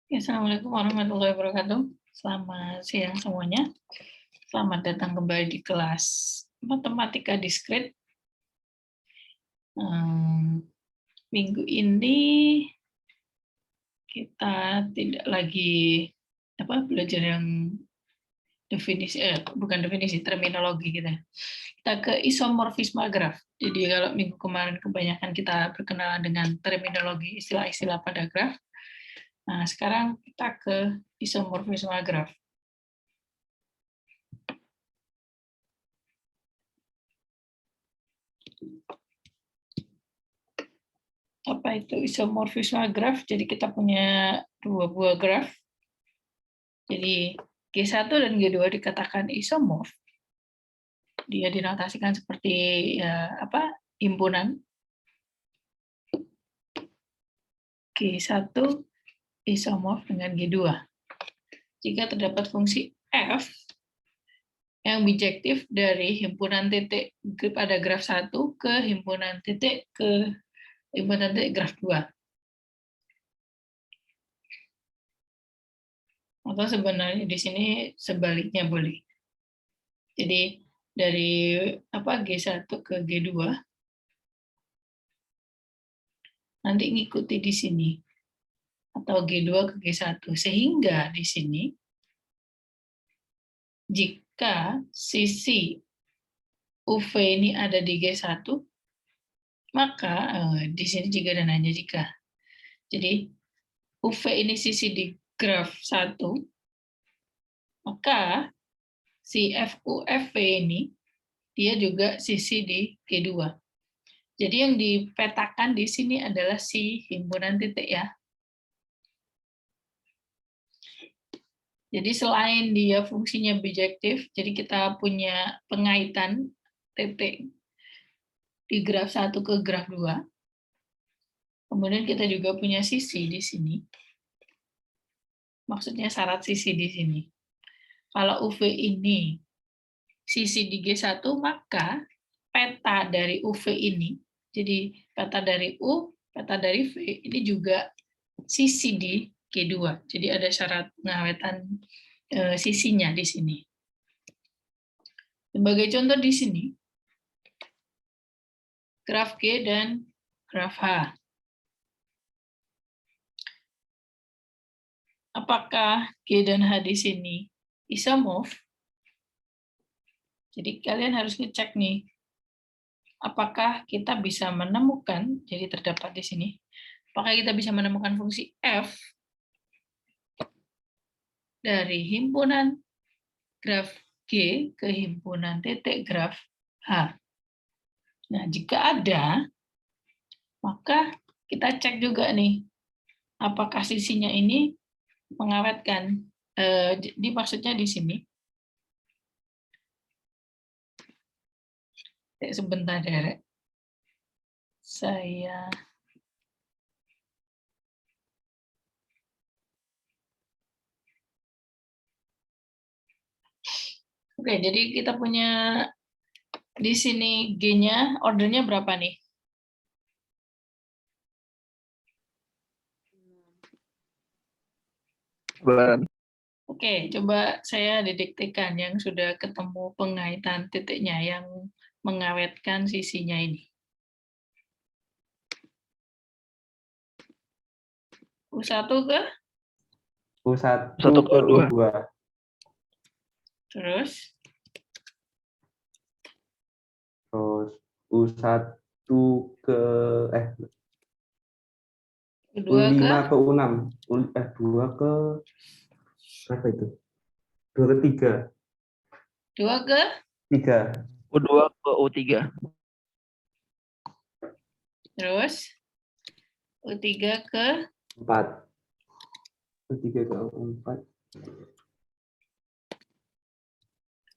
Ya, Assalamualaikum warahmatullahi wabarakatuh. Selamat siang semuanya. Selamat datang kembali di kelas Matematika Diskrit. Minggu ini kita tidak lagi belajar yang definisi, bukan definisi, terminologi kita. Kita ke isomorfisme graf. Jadi kalau minggu kemarin kebanyakan kita berkenalan dengan terminologi istilah-istilah pada graf. Nah, sekarang kita ke isomorfisme graf. Apa itu isomorfisme graf? Jadi kita punya dua buah graf. Jadi G1 dan G2 dikatakan isomorf. Dia dinotasikan seperti himpunan. G1 isomorf dengan G2. Jika terdapat fungsi f yang bijektif dari himpunan titik pada graf 1 ke himpunan titik graf 2. Atau sebenarnya di sini sebaliknya boleh. Jadi dari G1 ke G2 nanti ngikuti di sini atau G2 ke G1, sehingga di sini jika sisi UV ini ada di G1, maka di sini jika dan hanya jika. Jadi UV ini sisi di graf 1, maka si FUFV ini dia juga sisi di G2. Jadi yang dipetakan di sini adalah si himpunan titik ya. Jadi selain dia fungsinya bijektif, jadi kita punya pengaitan titik di graf 1 ke graf 2. Kemudian kita juga punya sisi di sini. Maksudnya syarat sisi di sini. Kalau UV ini sisi di G1, maka peta dari UV ini, jadi peta dari U, peta dari V, ini juga sisi di G2. Jadi ada syarat pengawetan sisinya di sini. Sebagai contoh di sini, graf G dan graf H. Apakah G dan H di sini isomorf? Jadi kalian harus ngecek nih, apakah kita bisa menemukan, jadi terdapat di sini, apakah kita bisa menemukan fungsi f dari himpunan graf G ke himpunan titik graf H. Nah, jika ada, maka kita cek juga nih, apakah sisinya ini mengawetkan. Di maksudnya di sini. Sebentar, Derek. Saya Oke, jadi kita punya di sini G-nya, ordernya berapa nih? Oke, coba saya didiktekan yang sudah ketemu pengaitan titiknya yang mengawetkan sisinya ini. U1 ke? U1 ke U2. Terus U1 ke U2 U5 ke? ke U6. U2 ke apa itu? 2 ke 3. 2 ke? 3. U2 ke U3. Terus U3 ke? 4. U3 ke U4.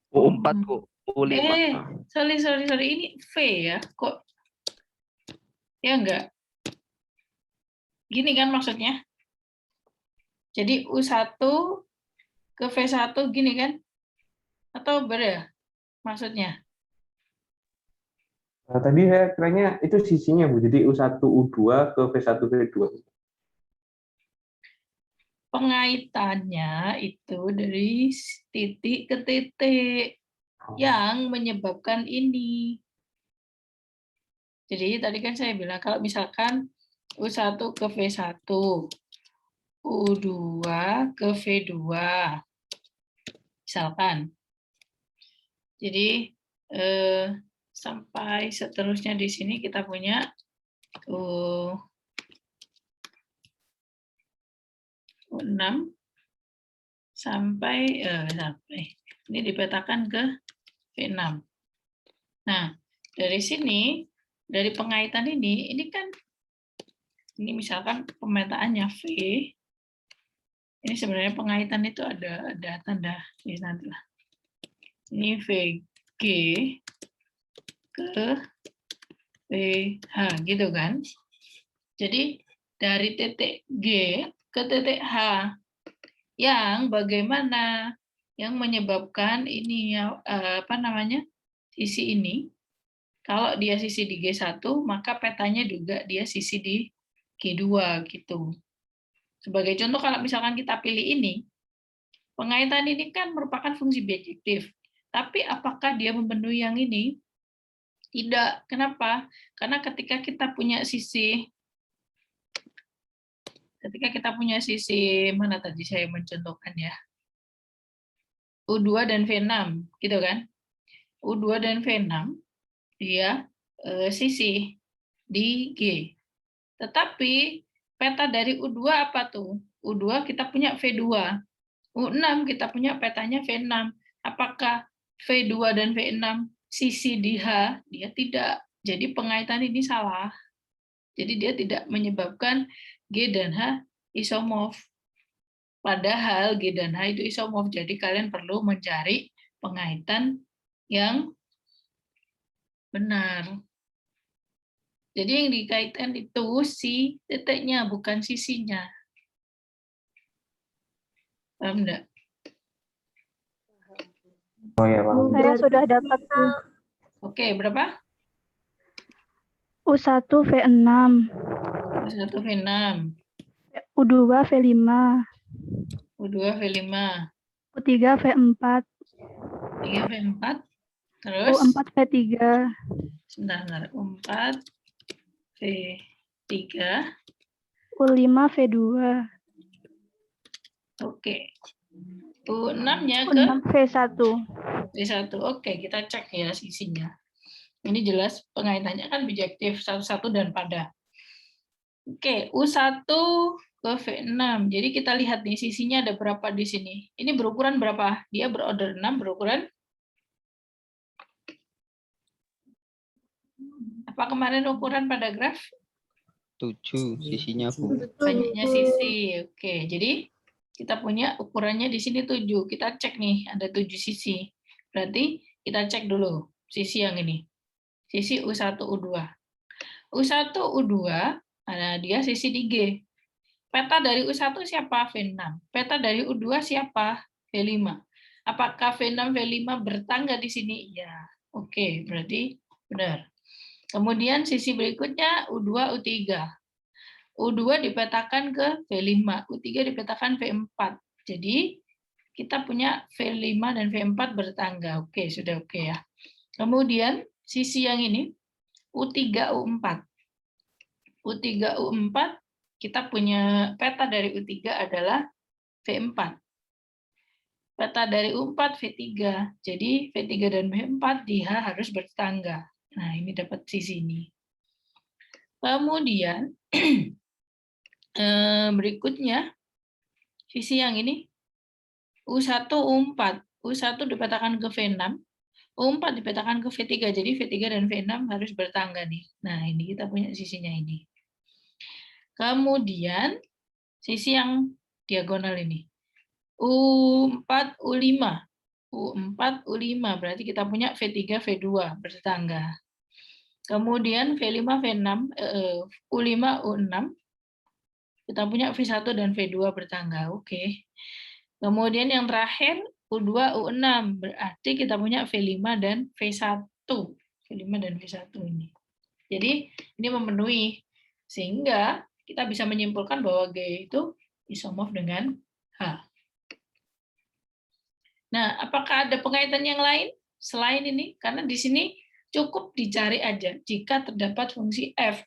U4 ke U5. Sorry. Ini V ya? Kok? Ya enggak? Gini kan maksudnya? Jadi U1 ke V1 gini kan? Atau beda maksudnya? Nah, tadi saya kiranya itu sisinya, Bu. Jadi U1 U2 ke V1 V2. pengaitannya itu dari titik ke titik yang menyebabkan ini. Jadi tadi kan saya bilang kalau misalkan U1 ke V1, U2 ke V2, misalkan. Jadi sampai seterusnya di sini kita punya U6 sampai ini dipetakan ke V6. Nah, dari sini, dari pengaitan ini kan ini misalkan pemetaannya V. Ini sebenarnya pengaitan itu ada tanda ini nantilah. Ini VG ke VH gitu kan. Jadi dari titik G ke titik H yang bagaimana yang menyebabkan ini sisi ini. Kalau dia sisi di G1 maka petanya juga dia sisi di G2 gitu. Sebagai contoh kalau misalkan kita pilih ini, pengaitan ini kan merupakan fungsi bijektif. Tapi apakah dia memenuhi yang ini? Tidak. Kenapa? Karena ketika kita punya sisi mana tadi saya mencontohkan ya? U2 dan V6, gitu kan? U2 dan V6 dia sisi di G. Tetapi peta dari U2 apa tuh? U2 kita punya V2. U6 kita punya petanya V6. Apakah V2 dan V6 sisi di H? Dia tidak. Jadi pengaitan ini salah. Jadi dia tidak menyebabkan G dan H isomorf. Padahal G dan H itu isomorf. Jadi kalian perlu mencari pengaitan yang benar. Jadi yang dikaitkan itu si titiknya, bukan sisinya. Paham enggak? Oh ya, Bang. Saya sudah dapat tuh. Oke, berapa? U1 V6, U1 V6, U2 V5, U2 V5, U3 V4, 3 V4, terus U4 V3, sebentar, U4 V3, U5 V2, oke. U6-nya ke U6 V1. V1. Oke, kita cek ya sisinya. Ini jelas pengaitannya kan bijektif satu-satu dan pada. Oke, U1 ke V6. Jadi kita lihat nih sisinya ada berapa di sini. Ini berukuran berapa? Dia berorder 6, berukuran apa kemarin ukuran pada graf? 7 sisinya, Bu. Banyaknya sisi. Oke, jadi kita punya ukurannya di sini 7. Kita cek nih, ada 7 sisi. Berarti kita cek dulu sisi yang ini. Sisi U1, U2. U1, U2, ada dia sisi di G. Peta dari U1 siapa? V6. Peta dari U2 siapa? V5. Apakah V6, V5 bertangga di sini? Ya. Oke, berarti benar. Kemudian sisi berikutnya U2, U3. U2 dipetakan ke V5, U3 dipetakan V4. Jadi kita punya V5 dan V4 bertangga. Oke, sudah oke ya. Kemudian sisi yang ini U3, U4. U3, U4 kita punya peta dari U3 adalah V4. Peta dari U4 V3. Jadi V3 dan V4 di H harus bertangga. Nah, ini dapat sisi ini. Kemudian berikutnya sisi yang ini U1, U4. U1 dipetakan ke V6, U4 dipetakan ke V3. Jadi V3 dan V6 harus bertangga nih. Nah, ini kita punya sisinya ini. Kemudian sisi yang diagonal ini. U4, U5. U4, U5 berarti kita punya V3, V2 bertangga. Kemudian V5, V6, U5, U6 kita punya V1 dan V2 bertangga. Oke. Kemudian yang terakhir U2, U6 berarti kita punya V5 dan V1. V5 dan V1 ini. Jadi ini memenuhi sehingga kita bisa menyimpulkan bahwa G itu isomorf dengan H. Nah, apakah ada pengaitan yang lain selain ini? Karena di sini cukup dicari aja jika terdapat fungsi F.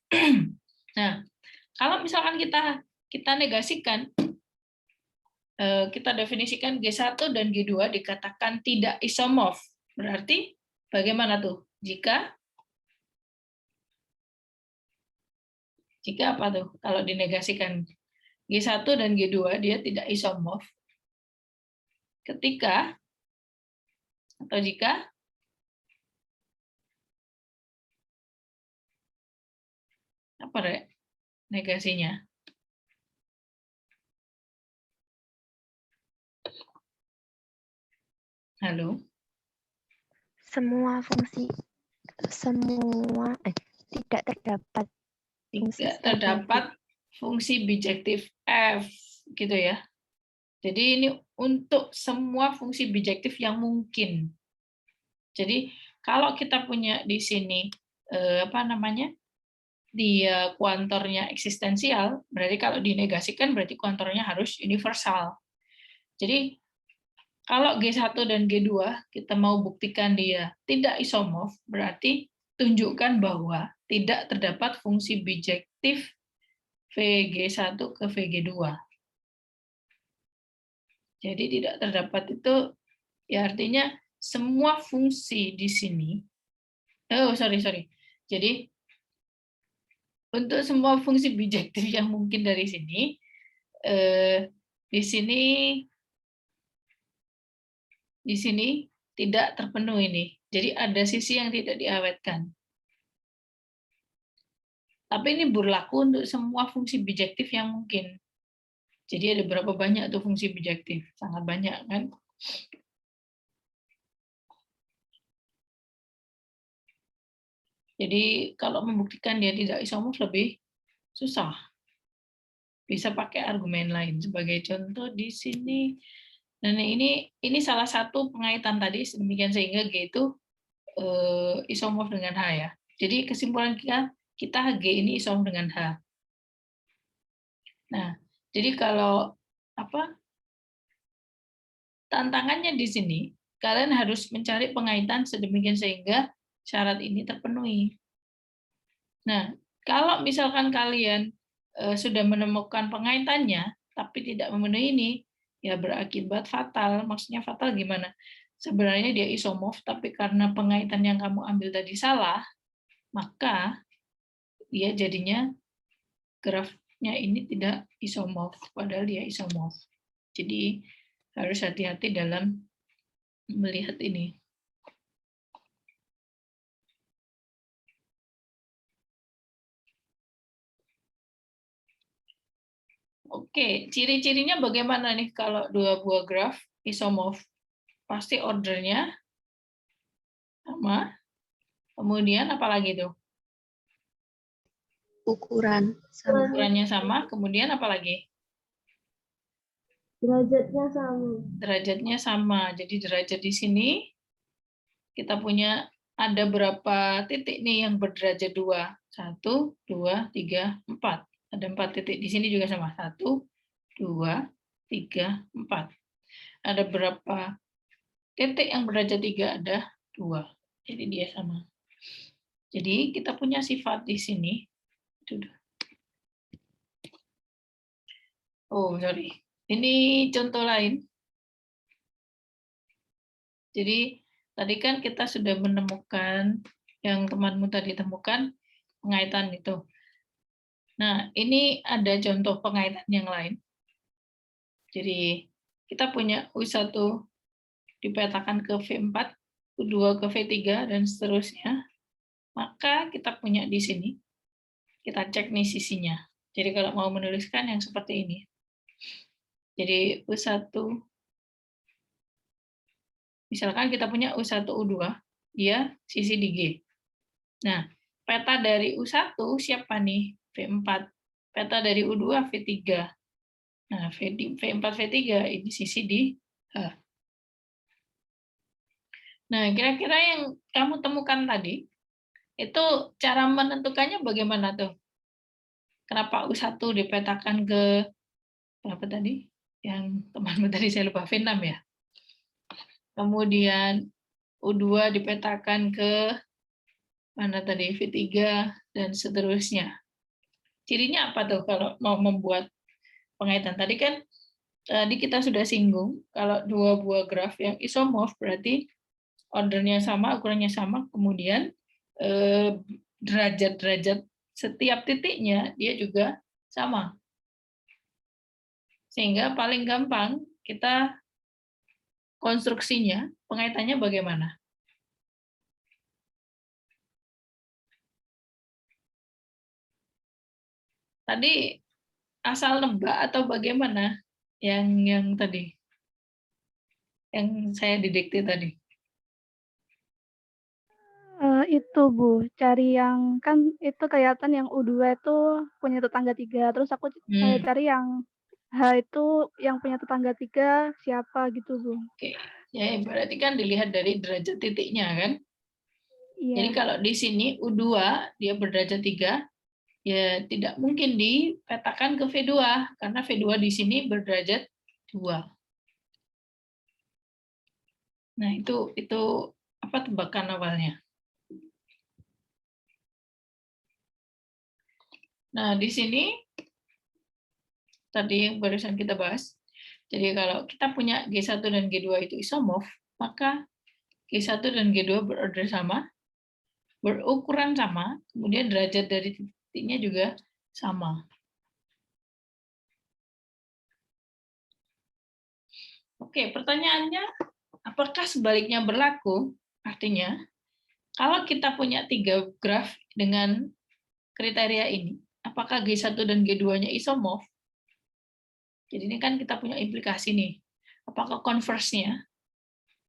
Nah, kalau misalkan kita negasikan, kita definisikan G1 dan G2 dikatakan tidak isomorf. Berarti bagaimana tuh? Jika apa tuh? Kalau dinegasikan G1 dan G2 dia tidak isomorf. Ketika atau jika apa deh negasinya? Halo? Semua tidak terdapat fungsi Tidak terdapat fungsi bijektif F gitu ya. Jadi ini untuk semua fungsi bijektif yang mungkin. Jadi kalau kita punya di sini dia kuantornya eksistensial, berarti kalau dinegasikan berarti kuantornya harus universal. Jadi kalau G1 dan G2 kita mau buktikan dia tidak isomorf, berarti tunjukkan bahwa tidak terdapat fungsi bijektif VG1 ke VG2. Jadi tidak terdapat itu ya artinya semua fungsi di sini. Jadi untuk semua fungsi bijektif yang mungkin dari sini, di sini tidak terpenuhi ini. Jadi ada sisi yang tidak diawetkan. Tapi ini berlaku untuk semua fungsi bijektif yang mungkin. Jadi ada berapa banyak tuh fungsi bijektif? Sangat banyak kan? Jadi kalau membuktikan dia tidak isomorf lebih susah. Bisa pakai argumen lain. Sebagai contoh di sini, dan ini salah satu pengaitan tadi demikian sehingga G itu isomorf dengan H ya. Jadi kesimpulan kita G ini isomorf dengan H. Nah, jadi kalau tantangannya di sini, kalian harus mencari pengaitan sedemikian sehingga syarat ini terpenuhi. Nah, kalau misalkan kalian sudah menemukan pengaitannya, tapi tidak memenuhi ini, ya berakibat fatal. Maksudnya fatal gimana? Sebenarnya dia isomorf, tapi karena pengaitan yang kamu ambil tadi salah, maka dia jadinya grafnya ini tidak isomorf, padahal dia isomorf. Jadi harus hati-hati dalam melihat ini. Oke, ciri-cirinya bagaimana nih kalau dua buah graf isomorf? Pasti ordernya sama. Kemudian apa lagi tuh? Ukurannya sama. Kemudian apa lagi? Derajatnya sama. Jadi derajat di sini kita punya ada berapa titik nih yang berderajat 2? 1, 2, 3, 4. Ada 4 titik. Di sini juga sama. 1, 2, 3, 4. Ada berapa titik yang berderajat 3? Ada 2. Jadi dia sama. Jadi kita punya sifat di sini. Oh, sorry. Ini contoh lain. Jadi tadi kan kita sudah menemukan yang temanmu tadi temukan pengaitan itu. Nah, ini ada contoh pengaitan yang lain. Jadi kita punya U1 dipetakan ke V4, U2 ke V3, dan seterusnya. Maka kita punya di sini, kita cek nih sisinya. Jadi kalau mau menuliskan yang seperti ini. Jadi U1, misalkan kita punya U1, U2, dia sisi di G. Nah, peta dari U1 siapa nih? V4. Peta dari U2, V3. Nah, V4, V3 ini sisi di H. Nah, kira-kira yang kamu temukan tadi, itu cara menentukannya bagaimana tuh? Kenapa U1 dipetakan ke berapa tadi? Yang temanmu tadi saya lupa, V6 ya. Kemudian U2 dipetakan ke mana tadi? V3 dan seterusnya. Cirinya apa tuh kalau mau membuat pengaitan? Tadi kita sudah singgung, kalau dua buah graf yang isomorf berarti ordernya sama, ukurannya sama, kemudian derajat-derajat setiap titiknya dia juga sama. Sehingga paling gampang kita konstruksinya, pengaitannya bagaimana? Tadi asal nebak atau bagaimana yang tadi? Yang saya didikte tadi. Itu Bu, cari yang kan itu kelihatan yang U2 itu punya tetangga 3, terus aku cari yang H itu yang punya tetangga 3 siapa gitu Bu. Oke, ya berarti kan dilihat dari derajat titiknya kan? Jadi Iya. kalau di sini U2 dia berderajat 3, ya tidak mungkin dipetakan ke V2 karena V2 di sini berderajat 2. Nah, itu apa tebakan awalnya? Nah, di sini tadi yang barusan kita bahas. Jadi kalau kita punya G1 dan G2 itu isomorf, maka G1 dan G2 berorder sama, berukuran sama, kemudian derajat dari titiknya juga sama. Oke, pertanyaannya, apakah sebaliknya berlaku? Artinya, kalau kita punya 3 graf dengan kriteria ini, apakah G1 dan G2-nya isomorf? Jadi ini kan kita punya implikasi nih. Apakah converse-nya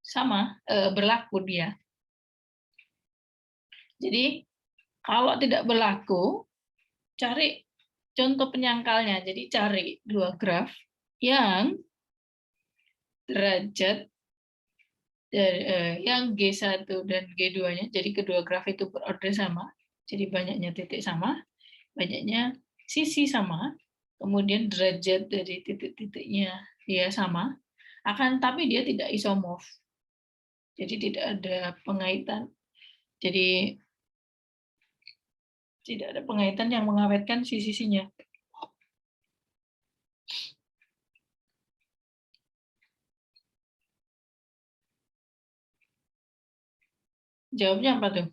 sama, berlaku dia? Jadi, kalau tidak berlaku, cari contoh penyangkalnya. Jadi cari 2 graf yang derajat yang G1 dan G2-nya, jadi kedua graf itu berorder sama, jadi banyaknya titik sama, banyaknya sisi sama, kemudian derajat dari titik-titiknya dia sama, tapi dia tidak isomorf. Jadi tidak ada pengaitan. Jadi tidak ada pengaitan yang mengawetkan sisi-sisinya. Jawabnya apa tuh?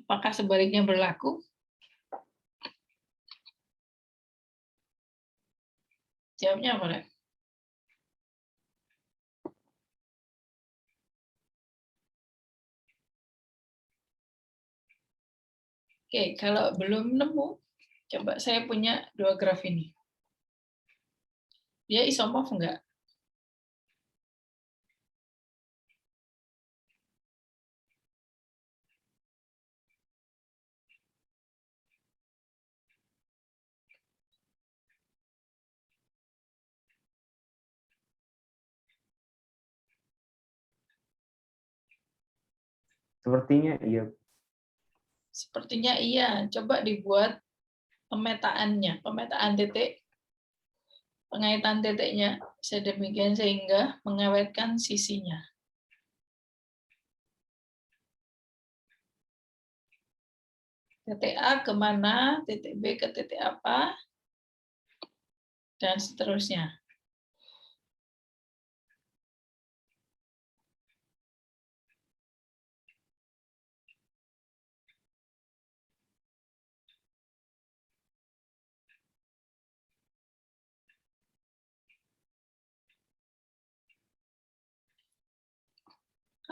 Apakah sebaliknya berlaku? Jawabnya apa? Oke, kalau belum nemu, coba saya punya 2 graf ini. Dia isomorf enggak? Sepertinya iya. Sepertinya iya. Coba dibuat pemetaannya, pemetaan titik, pengaitan titiknya sedemikian sehingga mengawetkan sisinya. Titik A kemana, titik B ke titik apa, dan seterusnya.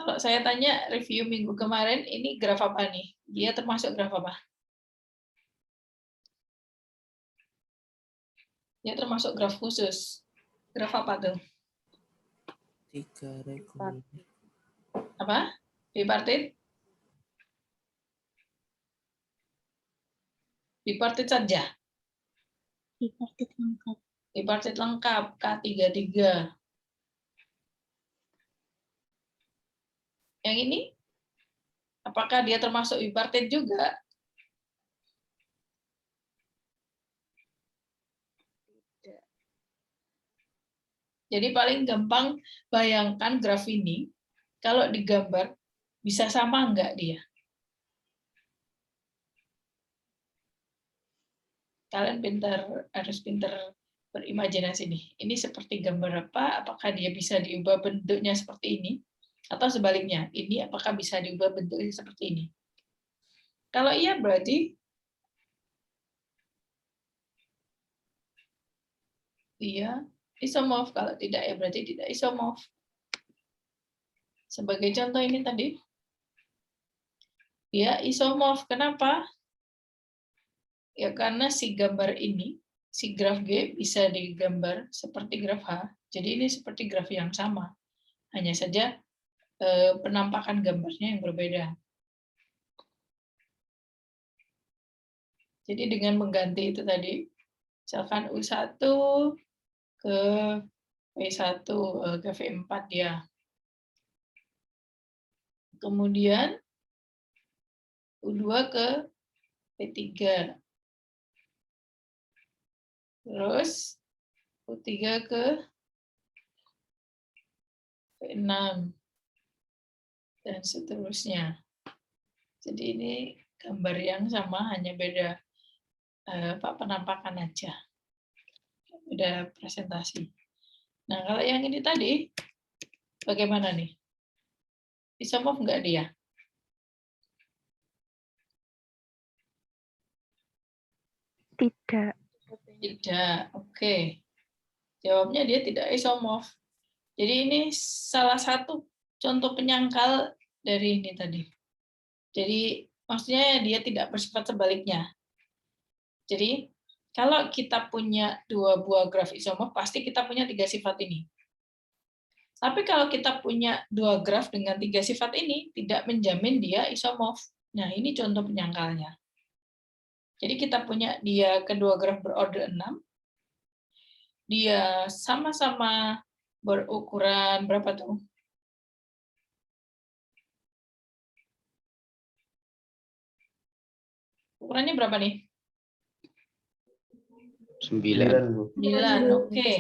Kalau saya tanya review minggu kemarin, ini graf apa nih? Dia termasuk graf apa? Dia termasuk graf khusus. Graf apa tuh? Apa? Bipartit? Bipartit saja? Bipartit lengkap. Bipartit lengkap, K33. Yang ini? Apakah dia termasuk bipartit juga? Tidak. Jadi paling gampang bayangkan graf ini, kalau digambar, bisa sama enggak dia? Kalian harus pintar berimajinasi nih. Ini seperti gambar apa? Apakah dia bisa diubah bentuknya seperti ini? Atau sebaliknya, ini apakah bisa diubah bentuknya seperti ini? Kalau iya berarti iya isomorf. Kalau tidak ya berarti tidak isomorf. Sebagai contoh ini tadi, dia isomorf. Kenapa? Ya karena si gambar ini, si graf G bisa digambar seperti graf H. Jadi ini seperti graf yang sama. Hanya saja penampakan gambarnya yang berbeda. Jadi dengan mengganti itu tadi, misalkan U1 ke V1 ke V4 ya. Kemudian U2 ke V3. Terus U3 ke V6. Dan seterusnya. Jadi ini gambar yang sama, hanya beda penampakan aja. Beda presentasi. Nah, kalau yang ini tadi, bagaimana nih? Isomorf nggak dia? Tidak. Tidak. Oke. Jawabnya dia tidak isomorf. Jadi ini salah satu contoh penyangkal dari ini tadi. Jadi maksudnya dia tidak bersifat sebaliknya. Jadi kalau kita punya dua buah graf isomorf, pasti kita punya tiga sifat ini. Tapi kalau kita punya dua graf dengan tiga sifat ini, tidak menjamin dia isomorf. Nah, ini contoh penyangkalnya. Jadi kita punya dia kedua graf berorder 6. Dia sama-sama berukuran berapa tuh? Ukurannya berapa nih? 9. 9, oke.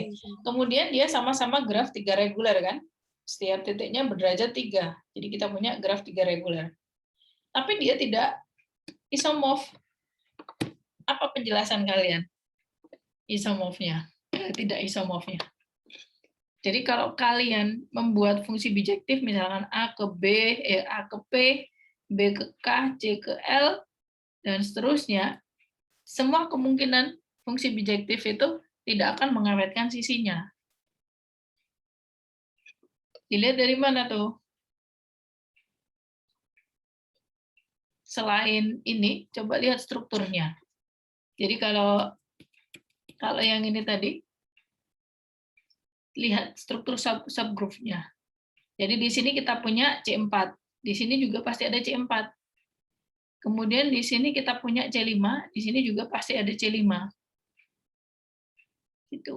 Kemudian dia sama-sama graf 3 reguler kan? Setiap titiknya berderajat 3. Jadi kita punya graf 3 reguler. Tapi dia tidak isomorf. Apa penjelasan kalian? Isomorfnya. Tidak isomorfnya. Jadi kalau kalian membuat fungsi bijektif, misalkan A ke B, A ke P, B ke K, C ke L, dan seterusnya, semua kemungkinan fungsi bijektif itu tidak akan mengawetkan sisinya. Dilihat dari mana tuh? Selain ini, coba lihat strukturnya. Jadi kalau yang ini tadi, lihat struktur subgroupnya. Jadi di sini kita punya C4. Di sini juga pasti ada C4. Kemudian di sini kita punya C5, di sini juga pasti ada C5. Gitu.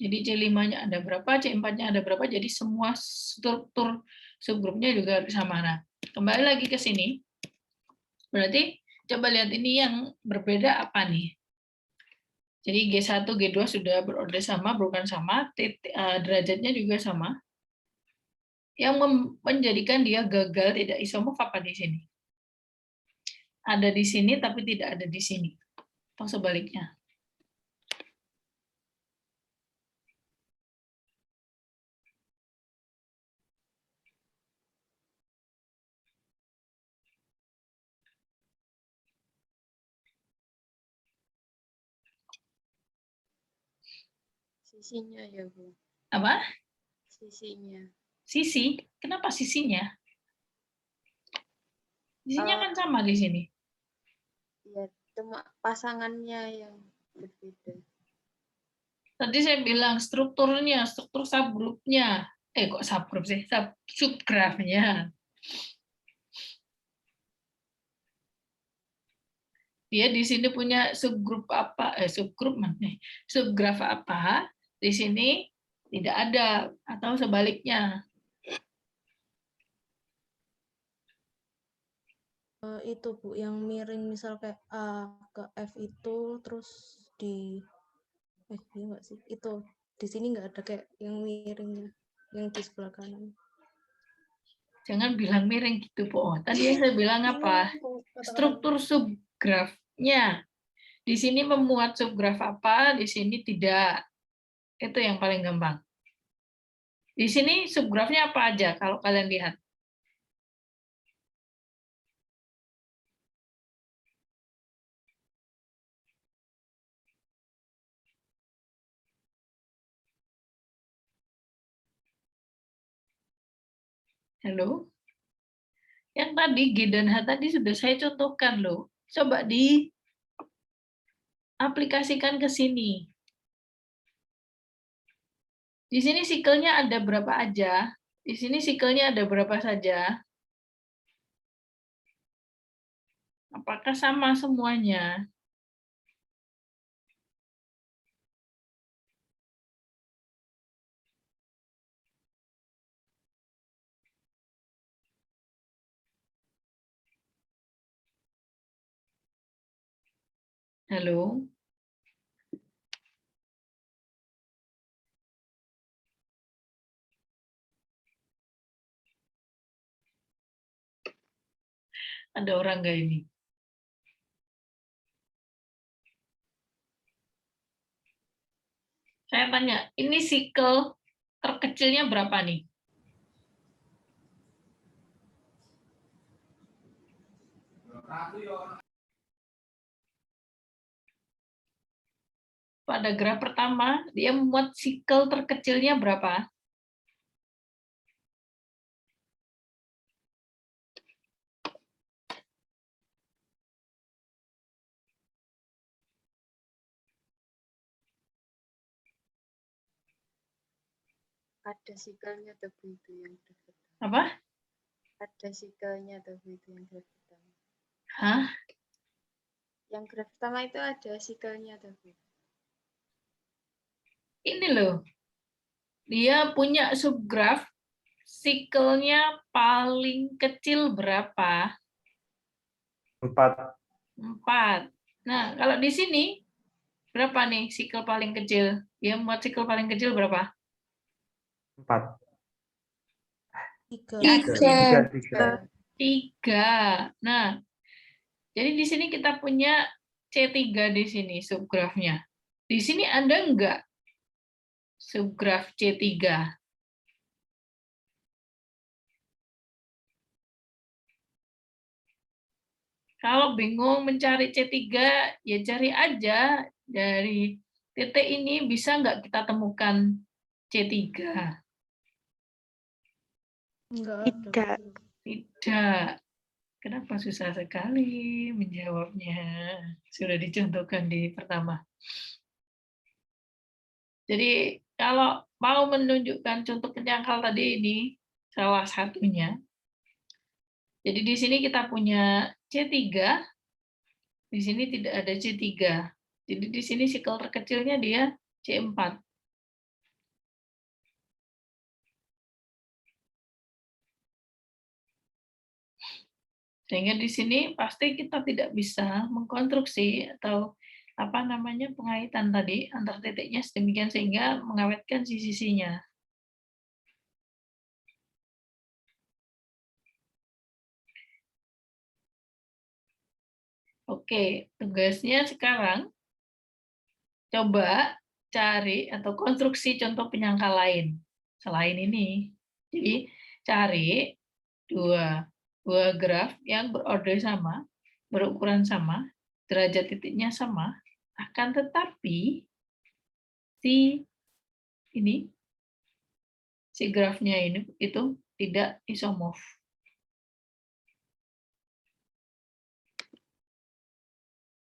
Jadi C5-nya ada berapa, C4-nya ada berapa, jadi semua struktur subgrupnya juga harus sama. Nah, kembali lagi ke sini. Berarti coba lihat ini yang berbeda apa nih? Jadi G1, G2 sudah berorder sama, berukuran sama, derajatnya juga sama. Yang menjadikan dia gagal tidak isomorf apa di sini? Ada di sini tapi tidak ada di sini. Atau sebaliknya. Sisinya ya, Bu. Apa? Sisinya. Sisi? Kenapa sisinya? Sisinya kan sama di sini. Ya, cuma pasangannya yang berbeda. Tadi saya bilang strukturnya, struktur subgrupnya. Kok subgrup sih? Subgrafnya. Dia di sini punya subgrup apa? Subgrup mana? Subgraf apa? Di sini tidak ada atau sebaliknya. itu Bu, yang miring misal kayak A ke F itu terus di iya nggak sih? Itu di sini nggak ada kayak yang miringnya, yang di sebelah kanan. Jangan bilang miring gitu, Po. Tadi saya bilang apa? Struktur subgrafnya. Di sini memuat subgraf apa, di sini tidak. Itu yang paling gampang. Di sini subgrafnya apa aja kalau kalian lihat? Halo? Yang tadi G dan H tadi sudah saya contohkan loh. Coba diaplikasikan ke sini. Di sini sikelnya ada berapa aja? Di sini sikelnya ada berapa saja? Apakah sama semuanya? Halo? Ada orang nggak ini? Saya tanya, ini sikel terkecilnya berapa nih? Pada graf pertama, dia membuat sikel terkecilnya berapa? Ada sikelnya tuh Bu, itu yang graf pertama. Apa? Ada sikelnya tuh Bu, itu yang graf pertama. Hah? Yang graf pertama itu ada sikelnya tuh Bu. Ini loh. Dia punya subgraf, sikelnya paling kecil berapa? 4. 4. Nah, kalau di sini, berapa nih sikel paling kecil? Dia membuat sikel paling kecil berapa? 4. 3. 3. Nah, jadi di sini kita punya C3 di sini subgrafnya. Di sini ada enggak subgraf C3? Kalau bingung mencari C3, ya cari aja dari titik ini bisa nggak kita temukan C3? Tidak. Tidak. Kenapa susah sekali menjawabnya? Sudah dicontohkan di pertama. Jadi kalau mau menunjukkan contoh penyangkal tadi ini, salah satunya. Jadi di sini kita punya C3, di sini tidak ada C3. Jadi di sini sikel terkecilnya dia C4. Sehingga di sini pasti kita tidak bisa mengkonstruksi atau apa namanya pengaitan tadi antar titiknya sedemikian sehingga mengawetkan sisi-sisinya. Oke, tugasnya sekarang coba cari atau konstruksi contoh penyangkal lain selain ini. Jadi cari dua graf yang berorder sama, berukuran sama, derajat titiknya sama, akan tetapi si grafnya ini itu tidak isomorf.